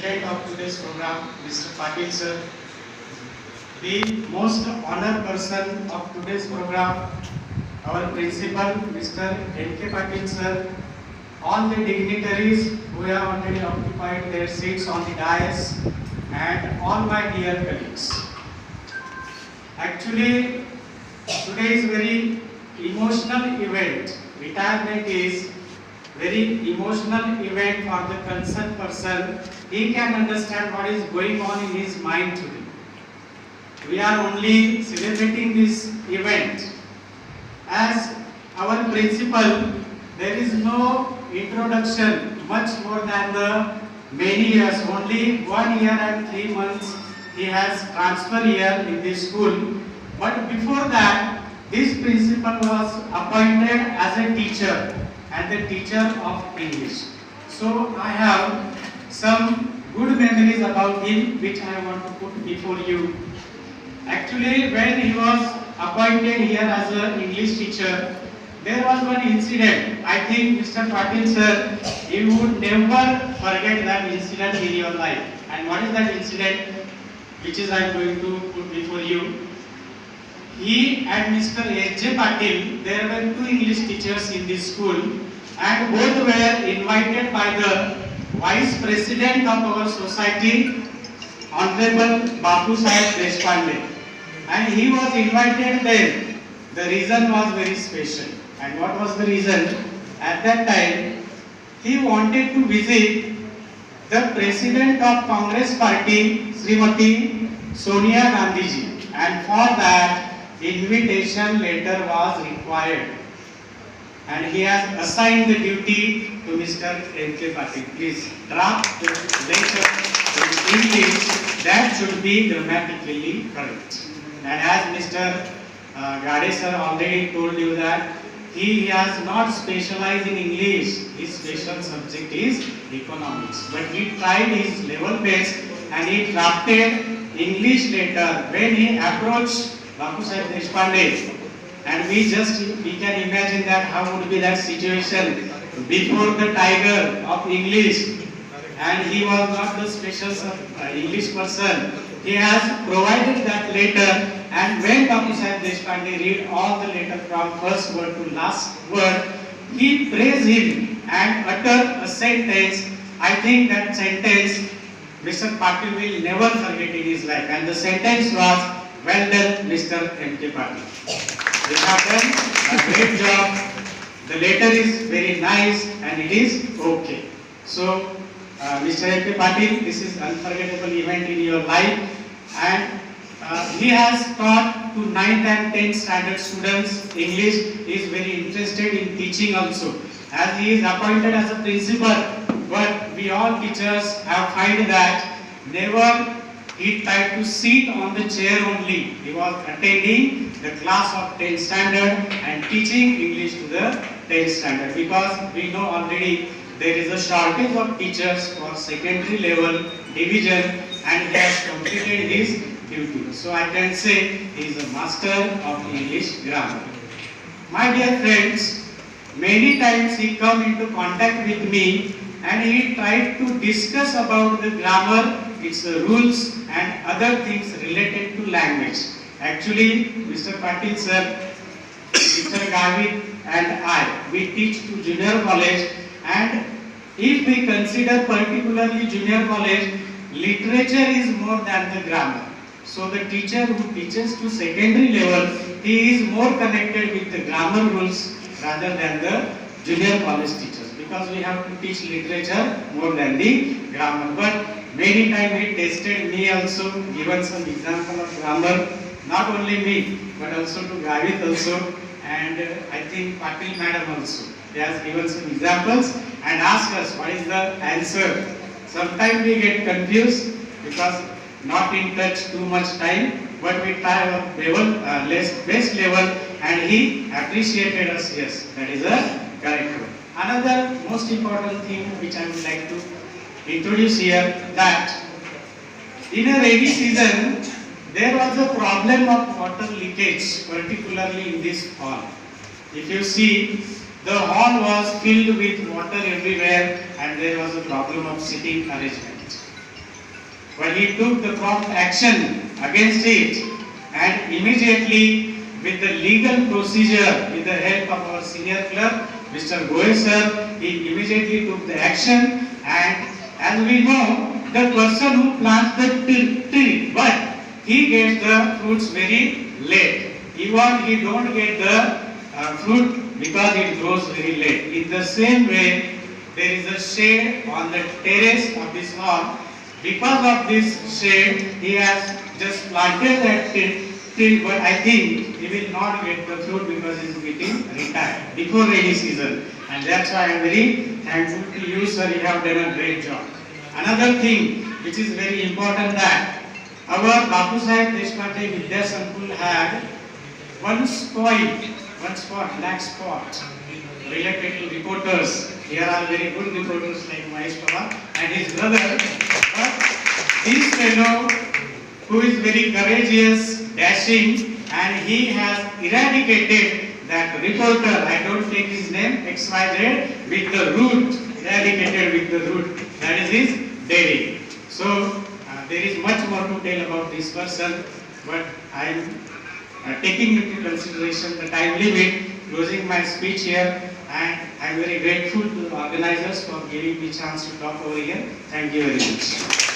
President of today's program, Mr. Patil sir, the most honored person of today's program, our principal, Mr. N.K. Patil sir, all the dignitaries who have already occupied their seats on the dais, and all my dear colleagues. Actually, today is very emotional event. Retirement is very emotional event for the concerned person. He can understand what is going on in his mind today. We are only celebrating this event. As our principal, there is no introduction much more than the many years. Only 1 year and 3 months he has transferred here in this school. But before that, this principal was appointed as a teacher and the teacher of English. So I have some good memories about him which I want to put before you. Actually, when he was appointed here as an English teacher, there was one incident. I think Mr. Patil sir, you would never forget that incident in your life. And what is that incident which is I am going to put before you? He and Mr. H.J. Patil, there were two English teachers in this school, and both were invited by the Vice President of our society, Honorable Bapu Sahib Deshpande. And he was invited there. The reason was very special. And what was the reason? At that time, he wanted to visit the President of Congress Party, Srimati Sonia Gandhi ji. And for that, invitation letter was required, and he has assigned the duty to Mr. N.K. Patil. Please draft the letter in English that should be grammatically correct. And as Mr. Gade sir already told you that he has not specialized in English, his special subject is economics. But he tried his level best and he drafted English letter. When he approached Bapu Sahib Deshpande, and we can imagine that how would be that situation before the tiger of English, and he was not the special English person. He has provided that letter, and when Bapu Sahib Deshpande read all the letter from first word to last word, he praised him and uttered a sentence. I think that sentence Mr. Patil will never forget in his life, and the sentence was, "Well done, Mr. M.K. Patil. You have done a great job. The letter is very nice and it is okay." So, Mr. M.K. Patil, this is unforgettable event in your life, and he has taught to 9th and 10th standard students English. He is very interested in teaching also, as he is appointed as a principal. But we all teachers have found that never he tried to sit on the chair only. He was attending the class of 10th standard and teaching English to the 10th standard, because we know already there is a shortage of teachers for secondary level division, and he has completed his duty. So I can say he is a master of English grammar. My dear friends, many times he come into contact with me and he tried to discuss about the grammar, its rules and other things related to language. Actually, Mr. Patil sir, Mr. Gavit and I, we teach to junior college, and if we consider particularly junior college, literature is more than the grammar. So the teacher who teaches to secondary level, he is more connected with the grammar rules rather than the junior college teachers, because we have to teach literature more than the grammar. But many times he tested me also, given some example of grammar, not only me, but also to Gavit also, and I think Patil madam also. He has given some examples and asked us what is the answer. Sometimes we get confused because not in touch too much time, but we try our level, best level, and he appreciated us. Yes, that is a correct word. Another most important thing which I would like to introduce here, that in a rainy season there was a problem of water leakage, particularly in this hall. If you see, the hall was filled with water everywhere and there was a problem of sitting arrangement. but he took the prompt action against it, and immediately with the legal procedure, with the help of our senior clerk, Mr. Goel sir, he immediately took the action, and as we know, the person who plants the tree, but he gets the fruits very late. Even he don't get the fruit because it grows very late. In the same way, there is a shade on the terrace of this hall. Because of this shade, he has just planted that tree, but I think he will not get the fruit because he is getting retired before rainy season. And that's why I am very thankful to you, sir. You have done a great job. Another thing which is very important, that our Bapu Sahib Deshpande Vidya Sankul had one spot, black spot related to reporters. Here are very good reporters like Mahesh Pawar and his brother. But this fellow, who is very courageous, dashing, and he has eradicated that reporter, I don't take his name, XYZ, with the root, eradicated with the root. That is his daring. So, there is much more to tell about this person, but I am taking into consideration the time limit, closing my speech here, and I am very grateful to the organizers for giving me chance to talk over here. Thank you very much.